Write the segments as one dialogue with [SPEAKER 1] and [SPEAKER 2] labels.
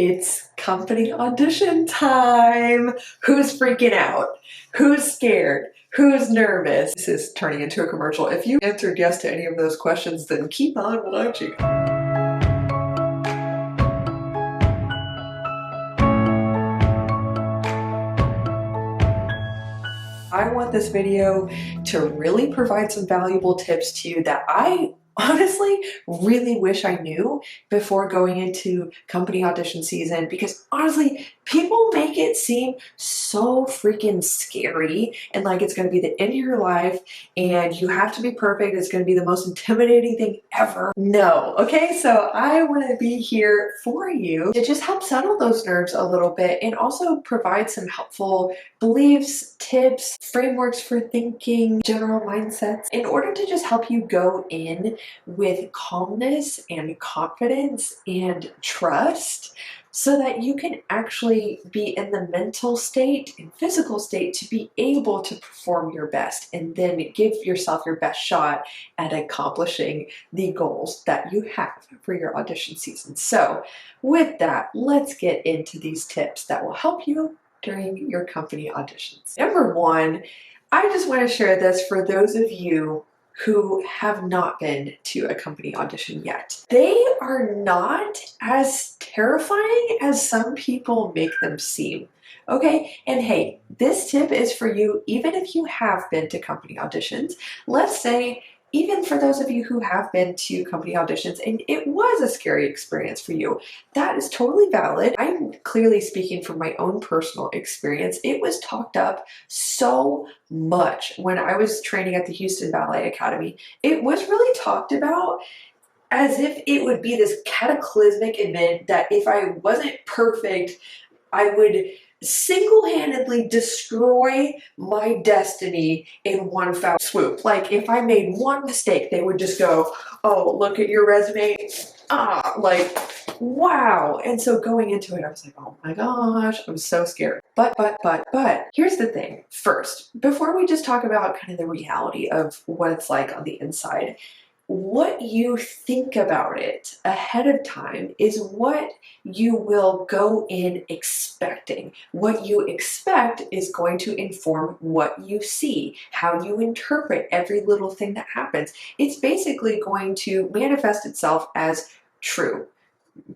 [SPEAKER 1] It's company audition time. Who's freaking out? Who's scared? Who's nervous? This is turning into a commercial. If you answered yes to any of those questions, then keep on watching. I want this video to really provide some valuable tips to you that I honestly really wish I knew before going into company audition season, because honestly, people make it seem so freaking scary and like it's going to be the end of your life and you have to be perfect. It's going to be the most intimidating thing ever. No. Okay, so I want to be here for you to just help settle those nerves a little bit and also provide some helpful beliefs, tips, frameworks for thinking, general mindsets in order to just help you go in with calmness and confidence and trust so that you can actually be in the mental state and physical state to be able to perform your best and then give yourself your best shot at accomplishing the goals that you have for your audition season. So with that, let's get into these tips that will help you during your company auditions. Number one, I just want to share this for those of you who have not been to a company audition yet. They are not as terrifying as some people make them seem. Okay, and hey, this tip is for you even if you have been to company auditions. Let's say even for those of you who have been to company auditions and it was a scary experience for you, that is totally valid. I'm clearly speaking from my own personal experience. It was talked up so much when I was training at the Houston Ballet Academy. It was really talked about as if it would be this cataclysmic event that if I wasn't perfect, I would single-handedly destroy my destiny in one foul swoop. Like if I made one mistake, they would just go, oh, look at your resume. Like, wow. And so going into it, I was like, oh my gosh, I'm so scared. But here's the thing. First, before we just talk about kind of the reality of what it's like on the inside, what you think about it ahead of time is what you will go in expecting. What you expect is going to inform what you see, how you interpret every little thing that happens. It's basically going to manifest itself as true.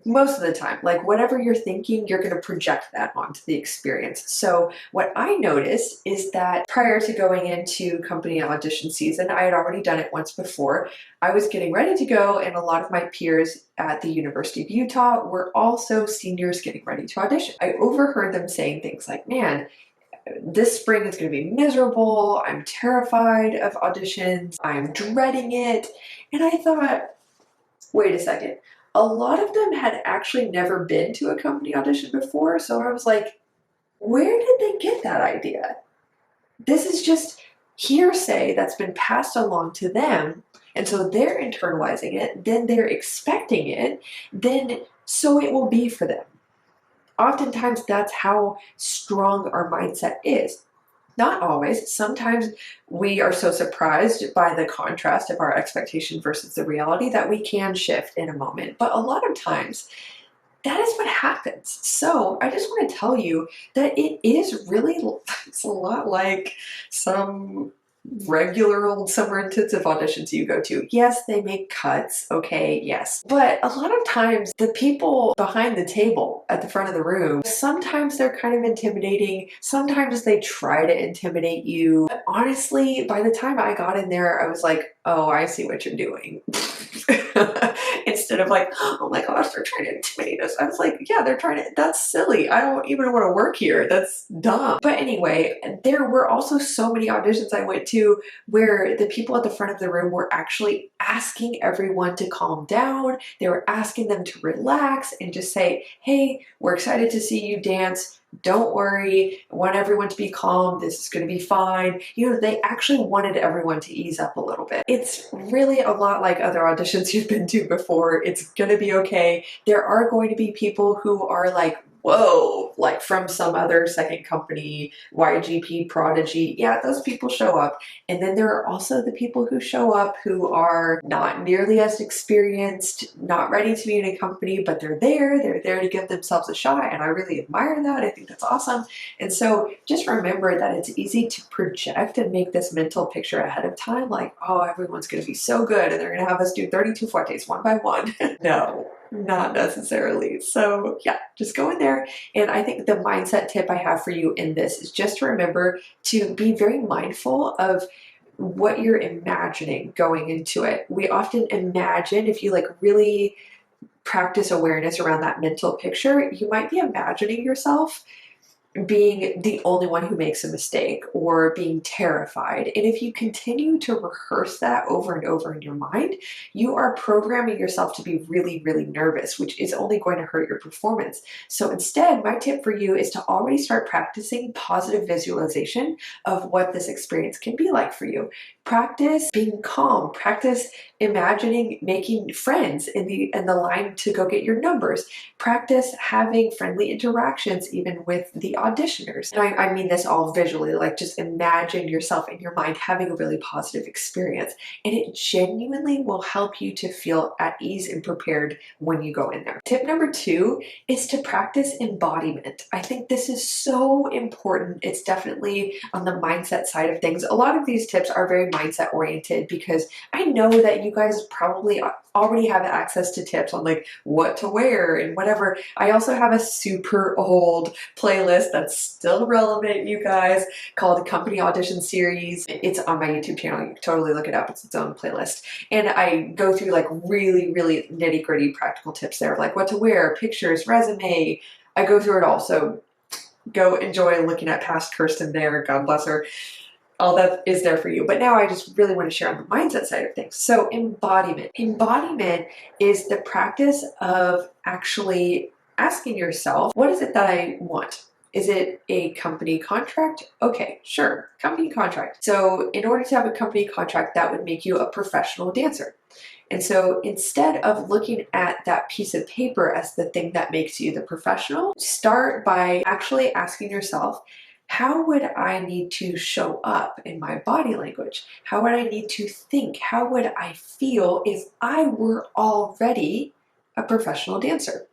[SPEAKER 1] Most of the time, like whatever you're thinking, you're going to project that onto the experience. So what I noticed is that prior to going into company audition season, I had already done it once before. I was getting ready to go, and a lot of my peers at the University of Utah were also seniors getting ready to audition. I overheard them saying things like, man, this spring is going to be miserable. I'm terrified of auditions. I'm dreading it. And I thought, wait a second. A lot of them had actually never been to a company audition before, so I was like, where did they get that idea? This is just hearsay that's been passed along to them, and so they're internalizing it, then they're expecting it, then so it will be for them. Oftentimes, that's how strong our mindset is. Not always. Sometimes we are so surprised by the contrast of our expectation versus the reality that we can shift in a moment. But a lot of times, that is what happens. So I just want to tell you that it is really, it's a lot like some regular old summer intensive auditions you go to. Yes, they make cuts, okay, yes. But a lot of times the people behind the table at the front of the room, sometimes they're kind of intimidating. Sometimes they try to intimidate you. But honestly, by the time I got in there, I was like, oh, I see what you're doing. Instead of like, oh my gosh, they're trying to intimidate us. I was like, yeah, they're trying to, that's silly. I don't even want to work here. That's dumb. But anyway, there were also so many auditions I went to where the people at the front of the room were actually asking everyone to calm down. They were asking them to relax and just say, hey, we're excited to see you dance. Don't worry, I want everyone to be calm. This is going to be fine. You know, they actually wanted everyone to ease up a little bit. It's really a lot like other auditions you've been to before. It's going to be okay. There are going to be people who are like, whoa, like from some other second company, YGP prodigy. Yeah, those people show up. And then there are also the people who show up who are not nearly as experienced, not ready to be in a company, but they're there to give themselves a shot. And I really admire that. I think that's awesome. And so just remember that it's easy to project and make this mental picture ahead of time, like, oh, everyone's going to be so good and they're going to have us do 32 fortes one by one. No, not necessarily. So yeah, just go in there. And I think the mindset tip I have for you in this is just to remember to be very mindful of what you're imagining going into it. We often imagine, if you like really practice awareness around that mental picture, you might be imagining yourself being the only one who makes a mistake or being terrified. And if you continue to rehearse that over and over in your mind, you are programming yourself to be really, really nervous, which is only going to hurt your performance. So instead, my tip for you is to already start practicing positive visualization of what this experience can be like for you. Practice being calm, practice imagining making friends in the line to go get your numbers. Practice having friendly interactions even with the auditioners. And I mean this all visually, like just imagine yourself in your mind having a really positive experience. And it genuinely will help you to feel at ease and prepared when you go in there. Tip number 2 is to practice embodiment. I think this is so important. It's definitely on the mindset side of things. A lot of these tips are very mindset oriented because I know that you guys probably already have access to tips on like what to wear and whatever. I also have a super old playlist that's still relevant, you guys, called Company Audition Series. It's on my YouTube channel. You can totally look it up. It's its own playlist. And I go through like really, really nitty gritty practical tips there, like what to wear, pictures, resume. I go through it all. So go enjoy looking at past Kirsten there. God bless her. All that is there for you. But now I just really want to share on the mindset side of things. So embodiment. Embodiment is the practice of actually asking yourself, what is it that I want? Is it a company contract? Okay, sure, company contract. So in order to have a company contract, that would make you a professional dancer. And so instead of looking at that piece of paper as the thing that makes you the professional, start by actually asking yourself, how would I need to show up in my body language? How would I need to think? How would I feel if I were already a professional dancer?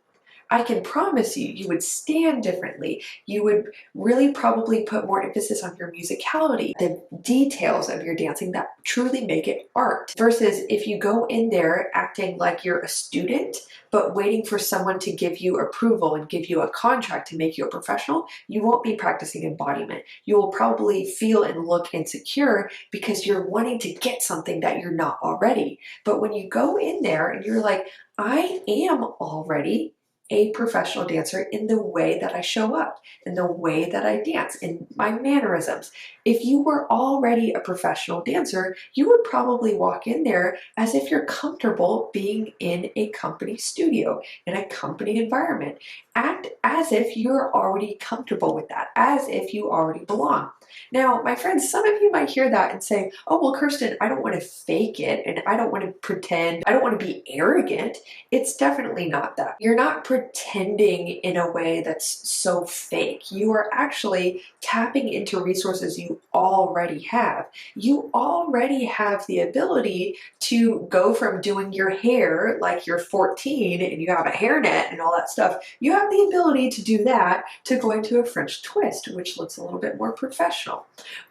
[SPEAKER 1] I can promise you, you would stand differently. You would really probably put more emphasis on your musicality, the details of your dancing that truly make it art. Versus if you go in there acting like you're a student, but waiting for someone to give you approval and give you a contract to make you a professional, you won't be practicing embodiment. You will probably feel and look insecure because you're wanting to get something that you're not already. But when you go in there and you're like, I am already a professional dancer in the way that I show up, in the way that I dance, in my mannerisms. If you were already a professional dancer, you would probably walk in there as if you're comfortable being in a company studio, in a company environment. Act as if you're already comfortable with that, as if you already belong. Now, my friends, some of you might hear that and say, oh, well, Kirsten, I don't want to fake it and I don't want to pretend, I don't want to be arrogant. It's definitely not that. You're not pretending in a way that's so fake. You are actually tapping into resources you already have. You already have the ability to go from doing your hair like you're 14 and you have a hairnet and all that stuff. You have the ability to do that to going to a French twist, which looks a little bit more professional.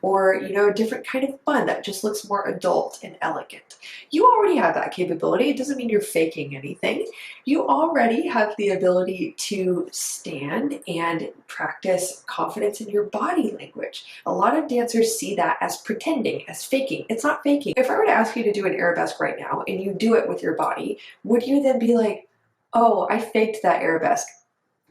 [SPEAKER 1] Or, you know, a different kind of bun that just looks more adult and elegant. You already have that capability. It doesn't mean you're faking anything. You already have the ability to stand and practice confidence in your body language. A lot of dancers see that as pretending, as faking. It's not faking. If I were to ask you to do an arabesque right now and you do it with your body, would you then be like, oh, I faked that arabesque?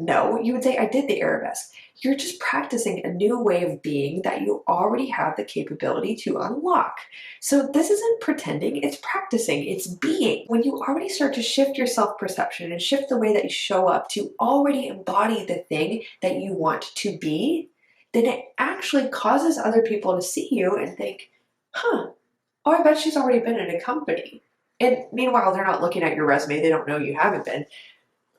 [SPEAKER 1] No, you would say, I did the arabesque. You're just practicing a new way of being that you already have the capability to unlock. So this isn't pretending, it's practicing, it's being. When you already start to shift your self-perception and shift the way that you show up to already embody the thing that you want to be, then it actually causes other people to see you and think, huh, oh, I bet she's already been in a company. And meanwhile, they're not looking at your resume, they don't know you haven't been.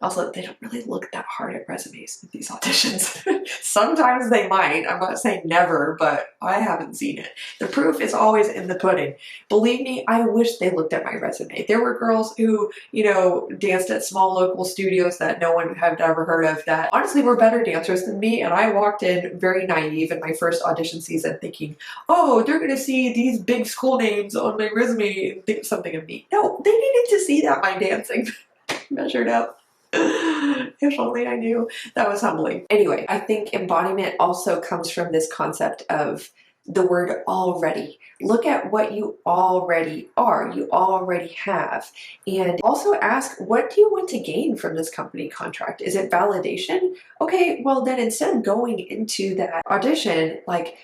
[SPEAKER 1] Also, they don't really look that hard at resumes at these auditions. Sometimes they might. I'm not saying never, but I haven't seen it. The proof is always in the pudding. Believe me, I wish they looked at my resume. There were girls who, you know, danced at small local studios that no one had ever heard of that honestly were better dancers than me. And I walked in very naive in my first audition season thinking, oh, they're going to see these big school names on my resume and think something of me. No, they needed to see that my dancing measured up. If only I knew. That was humbling. Anyway, I think embodiment also comes from this concept of the word already. Look at what you already are, you already have. And also ask, what do you want to gain from this company contract? Is it validation? Okay, well then instead of going into that audition, like,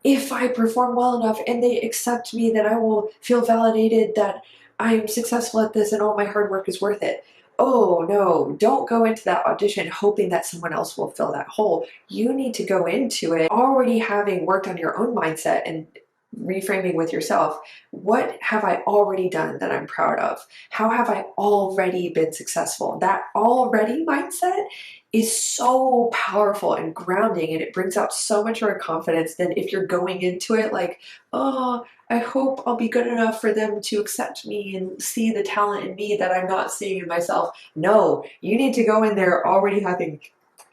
[SPEAKER 1] if I perform well enough and they accept me, then I will feel validated that I'm successful at this and all my hard work is worth it. Oh no, don't go into that audition hoping that someone else will fill that hole. You need to go into it already having worked on your own mindset and reframing with yourself. What have I already done that I'm proud of? How have I already been successful? That already mindset is so powerful and grounding, and it brings out so much more confidence than if you're going into it like, oh, I hope I'll be good enough for them to accept me and see the talent in me that I'm not seeing in myself. No, you need to go in there already having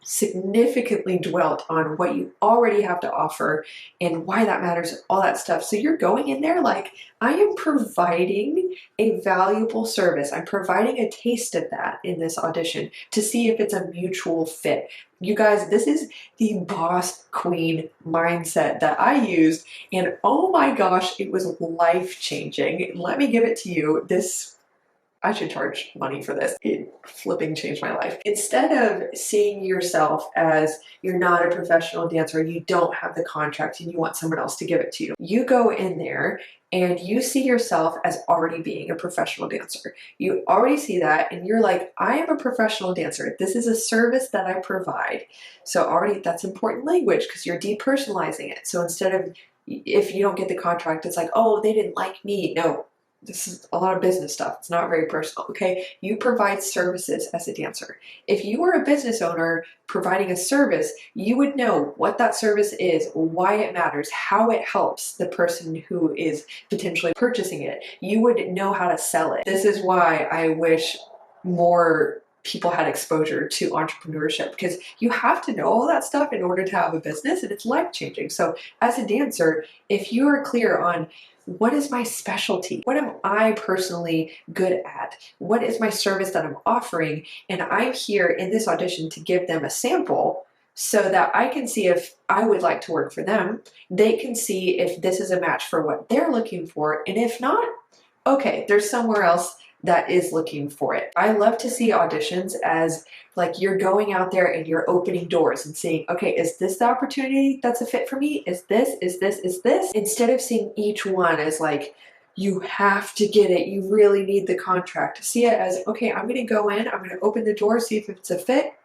[SPEAKER 1] significantly dwelt on what you already have to offer and why that matters, all that stuff. So you're going in there like, I am providing a valuable service. I'm providing a taste of that in this audition to see if it's a mutual fit. You guys, this is the boss queen mindset that I used, and oh my gosh, it was life-changing. Let me give it to you. I should charge money for this. It flipping changed my life. Instead of seeing yourself as you're not a professional dancer, you don't have the contract and you want someone else to give it to you, you go in there and you see yourself as already being a professional dancer. You already see that and you're like, I am a professional dancer. This is a service that I provide. So already that's important language because you're depersonalizing it. So instead of, if you don't get the contract, it's like, oh, they didn't like me. No. This is a lot of business stuff. It's not very personal, okay? You provide services as a dancer. If you were a business owner providing a service, you would know what that service is, why it matters, how it helps the person who is potentially purchasing it. You would know how to sell it. This is why I wish more people had exposure to entrepreneurship, because you have to know all that stuff in order to have a business, and it's life-changing. So as a dancer, if you are clear on what is my specialty? What am I personally good at? What is my service that I'm offering? And I'm here in this audition to give them a sample so that I can see if I would like to work for them. They can see if this is a match for what they're looking for. And if not, okay, there's somewhere else that is looking for it. I love to see auditions as like you're going out there and you're opening doors and seeing, okay, is this the opportunity that's a fit for me? Is this? Instead of seeing each one as like, you have to get it, you really need the contract. See it as, okay, I'm gonna go in, I'm gonna open the door, see if it's a fit.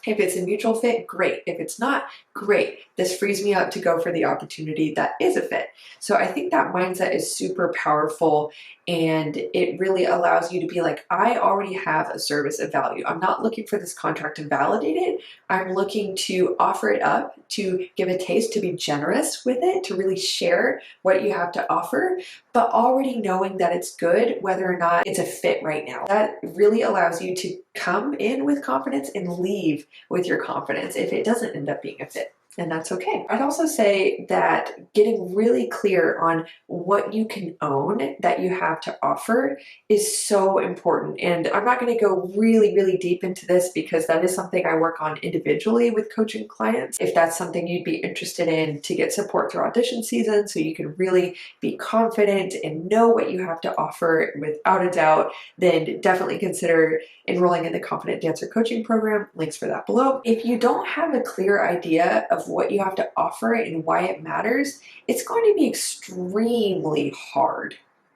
[SPEAKER 1] If it's a mutual fit, great. If it's not, great. This frees me up to go for the opportunity that is a fit. So I think that mindset is super powerful, and it really allows you to be like, I already have a service of value. I'm not looking for this contract to validate it. I'm looking to offer it up, to give a taste, to be generous with it, to really share what you have to offer, but already knowing that it's good, whether or not it's a fit right now. That really allows you to come in with confidence and leave with your confidence if it doesn't end up being a fit. And that's okay. I'd also say that getting really clear on what you can own that you have to offer is so important. And I'm not going to go really, really deep into this because that is something I work on individually with coaching clients. If that's something you'd be interested in to get support through audition season so you can really be confident and know what you have to offer without a doubt, then definitely consider enrolling in the Confident Dancer Coaching Program. Links for that below. If you don't have a clear idea of what you have to offer and why it matters, it's going to be extremely hard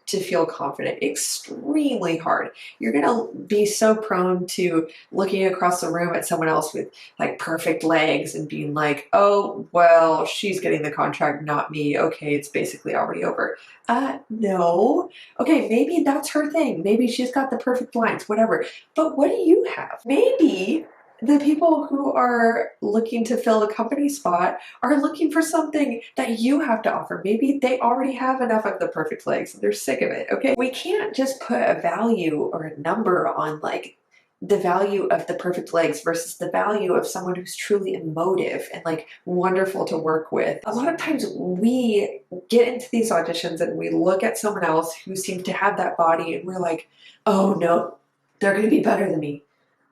[SPEAKER 1] to feel confident, extremely hard. You're gonna be so prone to looking across the room at someone else with like perfect legs and being like, oh, well, she's getting the contract, not me. Okay, it's basically already over. No. Okay, maybe that's her thing. Maybe she's got the perfect lines, whatever. But what do you have? Maybe the people who are looking to fill a company spot are looking for something that you have to offer. Maybe they already have enough of the perfect legs and they're sick of it, okay? We can't just put a value or a number on like the value of the perfect legs versus the value of someone who's truly emotive and like wonderful to work with. A lot of times we get into these auditions and we look at someone else who seems to have that body and we're like, oh no, they're gonna be better than me.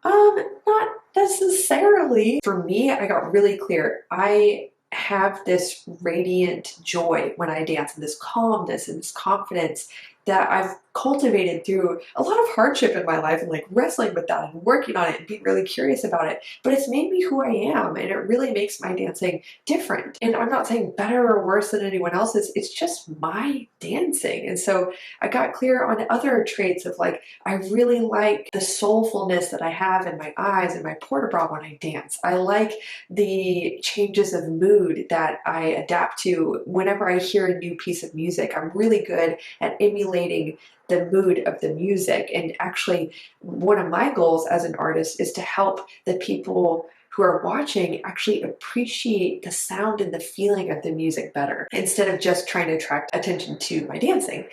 [SPEAKER 1] Not necessarily. For me, I got really clear. I have this radiant joy when I dance and this calmness and this confidence that I've cultivated through a lot of hardship in my life and like wrestling with that and working on it and being really curious about it. But it's made me who I am and it really makes my dancing different. And I'm not saying better or worse than anyone else's, it's just my dancing. And so I got clear on other traits of like, I really like the soulfulness that I have in my eyes and my port de bras when I dance. I like the changes of mood that I adapt to whenever I hear a new piece of music. I'm really good at emulating the mood of the music. And actually, one of my goals as an artist is to help the people who are watching actually appreciate the sound and the feeling of the music better instead of just trying to attract attention to my dancing.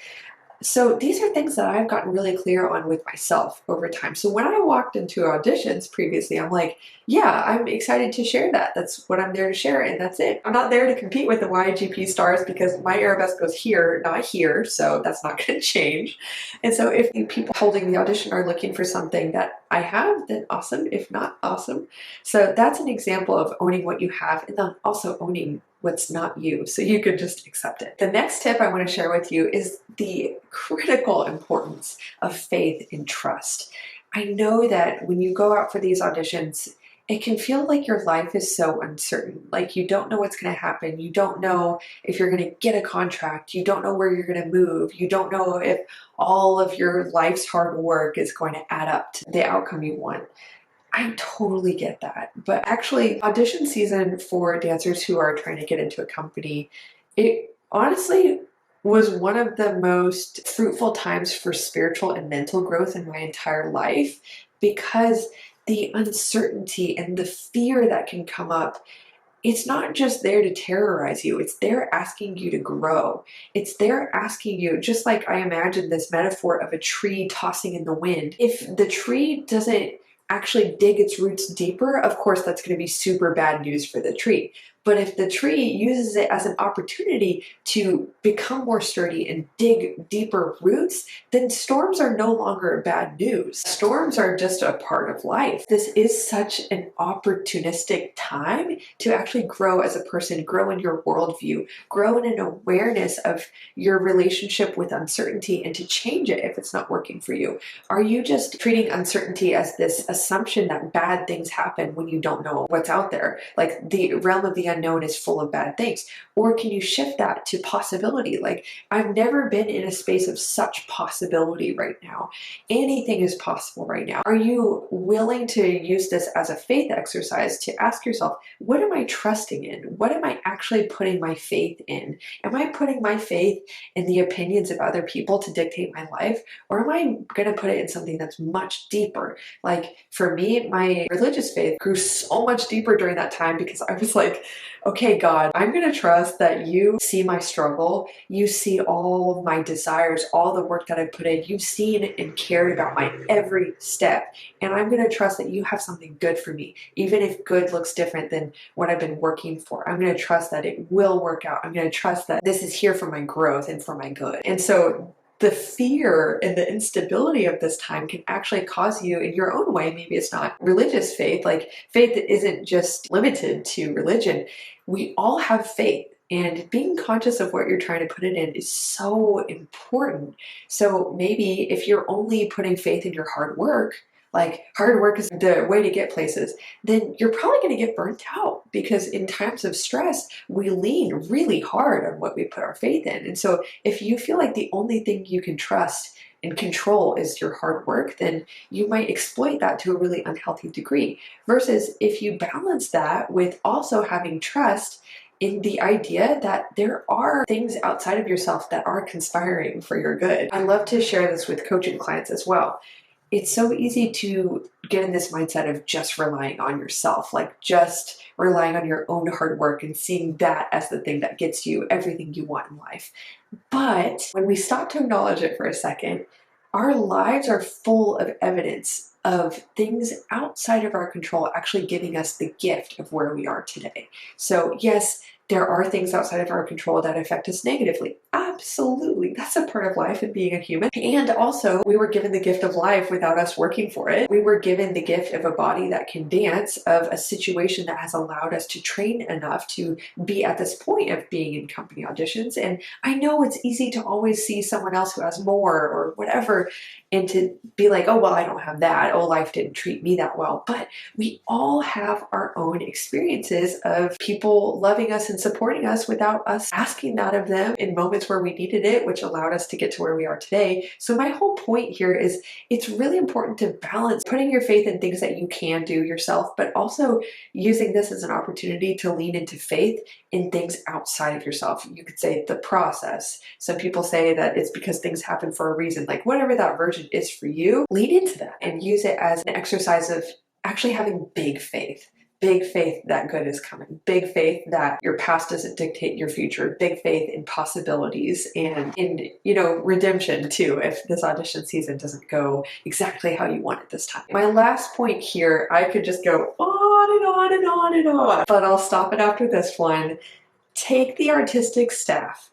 [SPEAKER 1] So these are things that I've gotten really clear on with myself over time. So when I walked into auditions previously, I'm like, yeah, I'm excited to share that. That's what I'm there to share, and that's it. I'm not there to compete with the YGP stars because my arabesque goes here, not here, so that's not going to change. And so if the people holding the audition are looking for something that I have, then awesome. If not, awesome. So that's an example of owning what you have and then also owning what's not you, so you could just accept it. The next tip I want to share with you is the critical importance of faith and trust. I know that when you go out for these auditions, it can feel like your life is so uncertain. Like you don't know what's going to happen. You don't know if you're going to get a contract. You don't know where you're going to move. You don't know if all of your life's hard work is going to add up to the outcome you want. I totally get that. But actually, audition season for dancers who are trying to get into a company, it honestly was one of the most fruitful times for spiritual and mental growth in my entire life because the uncertainty and the fear that can come up, it's not just there to terrorize you, it's there asking you to grow. It's there asking you, just like I imagine this metaphor of a tree tossing in the wind. If the tree doesn't actually dig its roots deeper, of course that's going to be super bad news for the tree. But if the tree uses it as an opportunity to become more sturdy and dig deeper roots, then storms are no longer bad news. Storms are just a part of life. This is such an opportunistic time to actually grow as a person, grow in your worldview, grow in an awareness of your relationship with uncertainty and to change it if it's not working for you. Are you just treating uncertainty as this assumption that bad things happen when you don't know what's out there? Like the realm of the unknown is full of bad things. Or can you shift that to possibility? Like, I've never been in a space of such possibility right now. Anything is possible right now. Are you willing to use this as a faith exercise to ask yourself, what am I trusting in? What am I actually putting my faith in? Am I putting my faith in the opinions of other people to dictate my life? Or am I going to put it in something that's much deeper? Like for me, my religious faith grew so much deeper during that time because I was like, okay, God, I'm going to trust that you see my struggle. You see all of my desires, all the work that I put in. You've seen and cared about my every step. And I'm going to trust that you have something good for me, even if good looks different than what I've been working for. I'm going to trust that it will work out. I'm going to trust that this is here for my growth and for my good. And so the fear and the instability of this time can actually cause you in your own way. Maybe it's not religious faith, like faith that isn't just limited to religion. We all have faith, and being conscious of what you're trying to put it in is so important. So maybe if you're only putting faith in your hard work, like hard work is the way to get places, then you're probably going to get burnt out, because in times of stress, we lean really hard on what we put our faith in. And so if you feel like the only thing you can trust and control is your hard work, then you might exploit that to a really unhealthy degree. Versus if you balance that with also having trust in the idea that there are things outside of yourself that are conspiring for your good. I love to share this with coaching clients as well. It's so easy to get in this mindset of just relying on yourself, like just relying on your own hard work and seeing that as the thing that gets you everything you want in life. But when we stop to acknowledge it for a second, our lives are full of evidence of things outside of our control actually giving us the gift of where we are today. So yes, there are things outside of our control that affect us negatively. Absolutely. That's a part of life and being a human. And also, we were given the gift of life without us working for it. We were given the gift of a body that can dance, of a situation that has allowed us to train enough to be at this point of being in company auditions. And I know it's easy to always see someone else who has more or whatever, and to be like, oh, well, I don't have that. Oh, life didn't treat me that well. But we all have our own experiences of people loving us and supporting us without us asking that of them in moments where we needed it, which allowed us to get to where we are today. So my whole point here is it's really important to balance putting your faith in things that you can do yourself, but also using this as an opportunity to lean into faith in things outside of yourself. You could say the process. Some people say that it's because things happen for a reason. Like whatever that version is for you, lean into that and use it as an exercise of actually having big faith. Big faith that good is coming. Big faith that your past doesn't dictate your future. Big faith in possibilities and in, redemption too, if this audition season doesn't go exactly how you want it this time. My last point here, I could just go on and on and on and on, but I'll stop it after this one. Take the artistic staff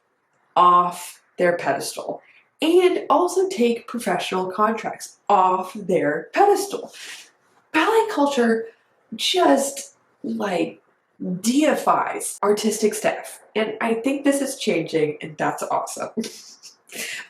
[SPEAKER 1] off their pedestal, and also take professional contracts off their pedestal. Ballet culture just like deifies artistic staff, and I think this is changing, and that's awesome.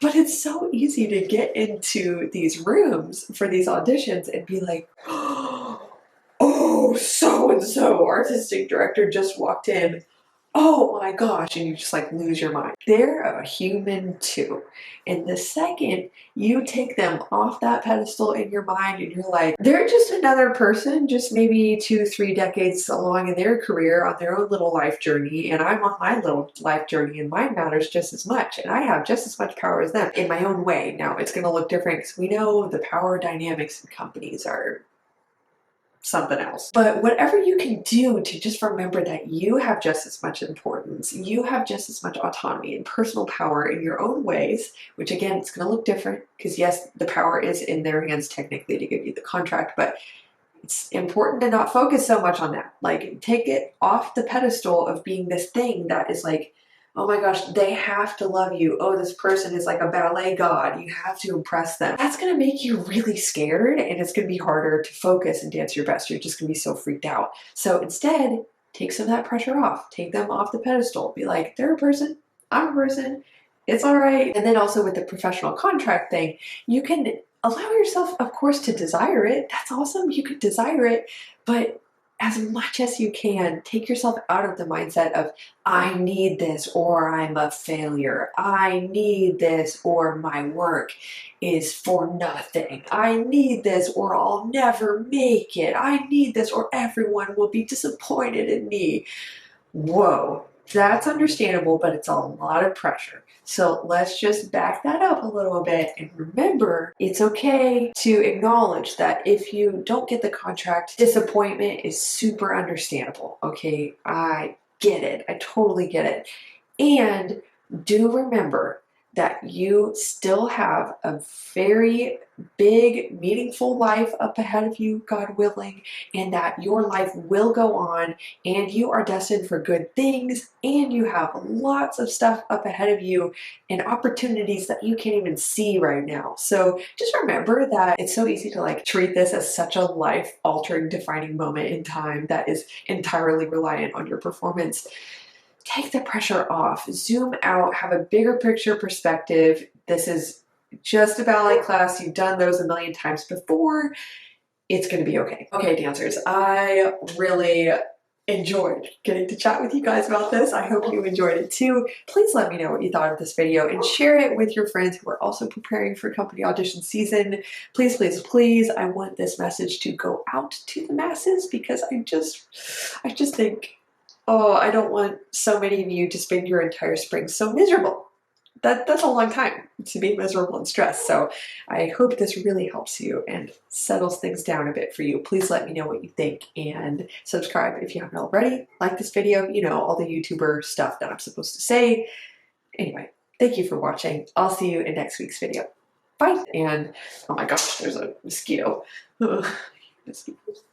[SPEAKER 1] But it's so easy to get into these rooms for these auditions and be like, oh, so and so artistic director just walked in. Oh my gosh, and you just like lose your mind. They're a human too. And the second you take them off that pedestal in your mind and you're like, they're just another person, just maybe 2-3 decades along in their career on their own little life journey, and I'm on my little life journey and mine matters just as much, and I have just as much power as them in my own way. Now it's going to look different because we know the power dynamics in companies are something else. But whatever you can do to just remember that you have just as much importance, you have just as much autonomy and personal power in your own ways, which again, it's going to look different because yes, the power is in their hands technically to give you the contract, but it's important to not focus so much on that. Like take it off the pedestal of being this thing that is like, oh my gosh, they have to love you. Oh, this person is like a ballet god. You have to impress them. That's going to make you really scared, and it's going to be harder to focus and dance your best. You're just going to be so freaked out. So instead, take some of that pressure off. Take them off the pedestal. Be like, they're a person. I'm a person. It's all right. And then also with the professional contract thing, you can allow yourself, of course, to desire it. That's awesome. You could desire it, but as much as you can, take yourself out of the mindset of, I need this or I'm a failure. I need this or my work is for nothing. I need this or I'll never make it. I need this or everyone will be disappointed in me. Whoa, that's understandable, but it's a lot of pressure. So let's just back that up a little bit and remember it's okay to acknowledge that if you don't get the contract, disappointment is super understandable. Okay, I get it. I totally get it. And do remember that you still have a very big, meaningful life up ahead of you, God willing, and that your life will go on and you are destined for good things and you have lots of stuff up ahead of you and opportunities that you can't even see right now. So just remember that it's so easy to like treat this as such a life-altering, defining moment in time that is entirely reliant on your performance. Take the pressure off, zoom out, have a bigger picture perspective. This is just a ballet class. You've done those a million times before. it's going to be okay. Okay, dancers, I really enjoyed getting to chat with you guys about this. I hope you enjoyed it too. Please let me know what you thought of this video and share it with your friends who are also preparing for company audition season. Please, please, please. I want this message to go out to the masses because I just think, oh, I don't want so many of you to spend your entire spring so miserable. That's a long time to be miserable and stressed. So I hope this really helps you and settles things down a bit for you. Please let me know what you think and subscribe if you haven't already. Like this video, you know, all the YouTuber stuff that I'm supposed to say. Anyway, thank you for watching. I'll see you in next week's video. Bye. And oh my gosh, there's a mosquito. Ugh, mosquitoes.